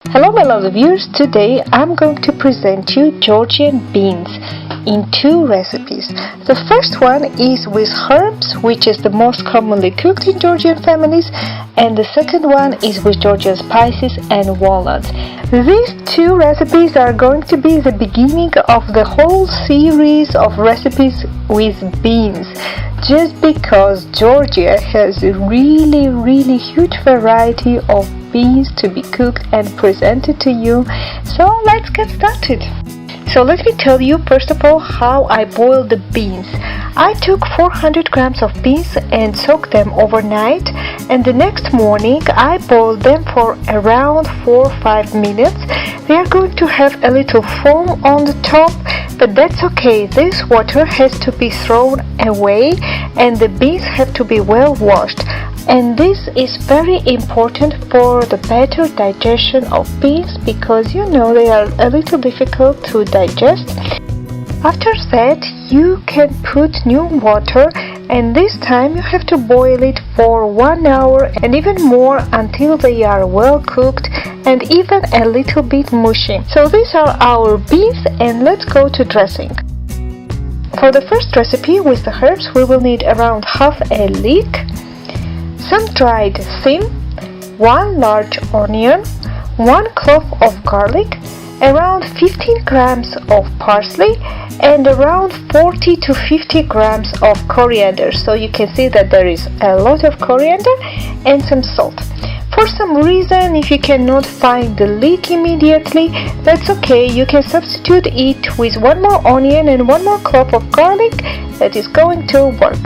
Hello my lovely viewers, today I'm going to present you Georgian beans in two recipes. The first one is with herbs, which is the most commonly cooked in Georgian families, and the second one is with Georgian spices and walnuts. These two recipes are going to be the beginning of the whole series of recipes with beans, just because Georgia has a really huge variety of beans to be cooked and presented to you. So let's get started. So let me tell you first of all how I boiled the beans. I took 400 grams of beans and soaked them overnight, and the next morning I boiled them for around 4 or 5 minutes. They are going to have a little foam on the top, but that's okay. This water has to be thrown away and the beans have to be well washed. And this is very important for the better digestion of beans, because you know they are a little difficult to digest. After that you can put new water, and this time you have to boil it for 1 hour and even more until they are well cooked and even a little bit mushy. So these are our beans, and let's go to dressing. For the first recipe with the herbs we will need around half a leek, some dried thyme, 1 large onion, 1 clove of garlic, around 15 grams of parsley, and around 40 to 50 grams of coriander. So you can see that there is a lot of coriander, and some salt. For some reason, if you cannot find the leek immediately, that's okay. You can substitute it with 1 more onion and 1 more clove of garlic. That is going to work.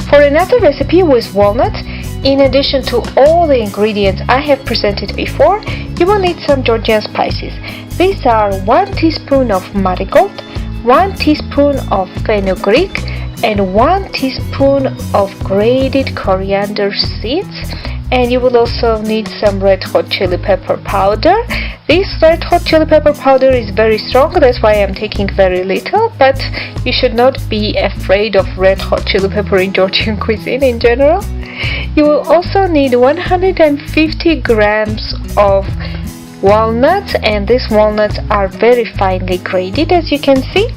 For another recipe with walnuts, in addition to all the ingredients I have presented before, you will need some Georgian spices. These are 1 teaspoon of marigold, 1 teaspoon of fenugreek, and 1 teaspoon of grated coriander seeds. And you will also need some red hot chili pepper powder. This red hot chili pepper powder is very strong, that's why I'm taking very little, but you should not be afraid of red hot chili pepper in Georgian cuisine in general. You will also need 150 grams of walnuts, and these walnuts are very finely grated, as you can see,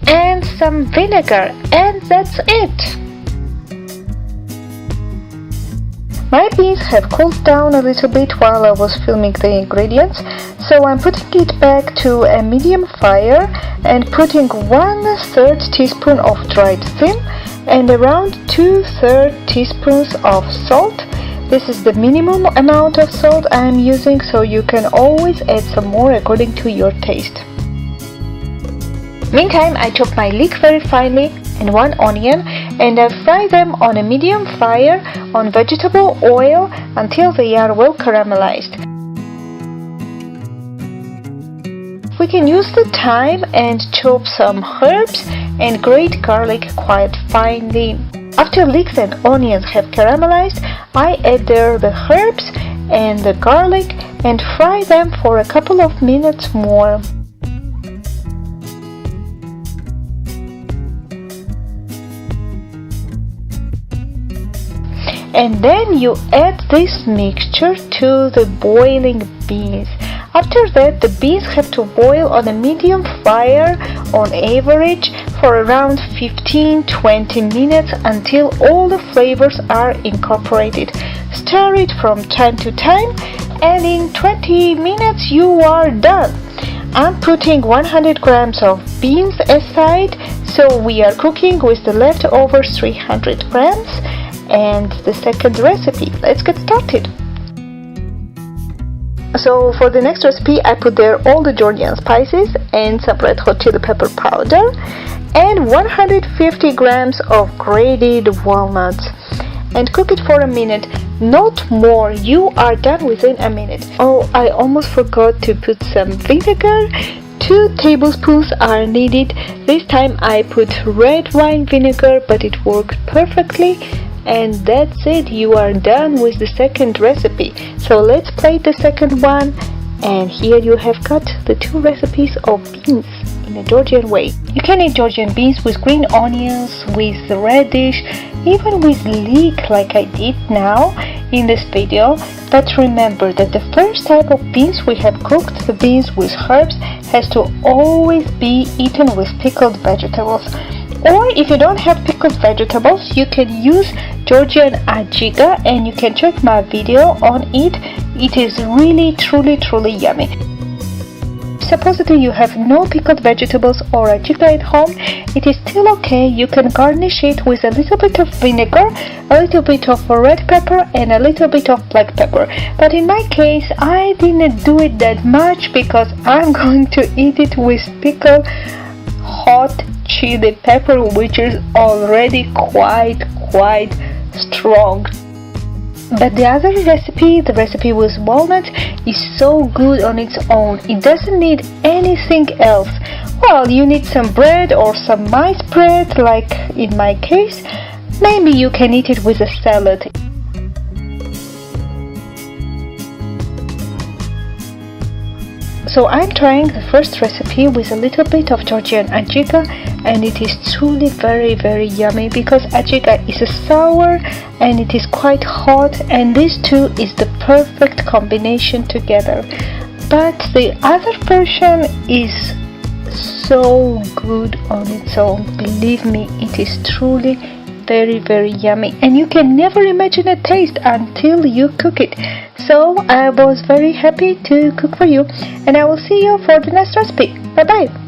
and some vinegar, and that's it. My beans have cooled down a little bit while I was filming the ingredients, so I'm putting it back to a medium fire and putting 1/3 teaspoon of dried thyme and around 2/3 teaspoons of salt. This is the minimum amount of salt I am using, so you can always add some more according to your taste. Meantime, I chop my leek very finely and 1 onion, and I fry them on a medium fire on vegetable oil until they are well caramelized. We can use the time and chop some herbs and grate garlic quite finely. After leeks and onions have caramelized, I add there the herbs and the garlic and fry them for a couple of minutes more. And then you add this mixture to the boiling beans. After that, the beans have to boil on a medium fire on average for around 15-20 minutes until all the flavors are incorporated. Stir it from time to time, and in 20 minutes you are done. I'm putting 100 grams of beans aside, so we are cooking with the leftovers 300 grams. And the second recipe, let's get started. So for the next recipe I put there all the Georgian spices and some red hot chili pepper powder and 150 grams of grated walnuts, and cook it for a minute, not more. You are done within a minute. Oh, I almost forgot to put some vinegar. 2 tablespoons are needed. This time I put red wine vinegar, but it worked perfectly. And that's it, you are done with the second recipe. So let's plate the second one, and here you have got the 2 recipes of beans in a Georgian way. You can eat Georgian beans with green onions, with radish, even with leek like I did now in this video. But remember that the first type of beans we have cooked, the beans with herbs, has to always be eaten with pickled vegetables. Or if you don't have pickled vegetables, you can use Georgian ajiga, and you can check my video on it. It is really truly yummy. Supposedly you have no pickled vegetables or ajiga at home, it is still okay. You can garnish it with a little bit of vinegar, a little bit of red pepper, and a little bit of black pepper. But in my case, I didn't do it that much because I'm going to eat it with pickled hot chili pepper, which is already quite strong. But the other recipe, the recipe with walnuts, is so good on its own. It doesn't need anything else. Well, you need some bread or some mice bread, like in my case. Maybe you can eat it with a salad. So I'm trying the first recipe with a little bit of Georgian ajiga, and it is truly very yummy because ajiga is sour and it is quite hot, and these two is the perfect combination together. But the other version is so good on its own. Believe me, it is truly very yummy, and you can never imagine a taste until you cook it. So I was very happy to cook for you, and I will see you for the next recipe. Bye bye.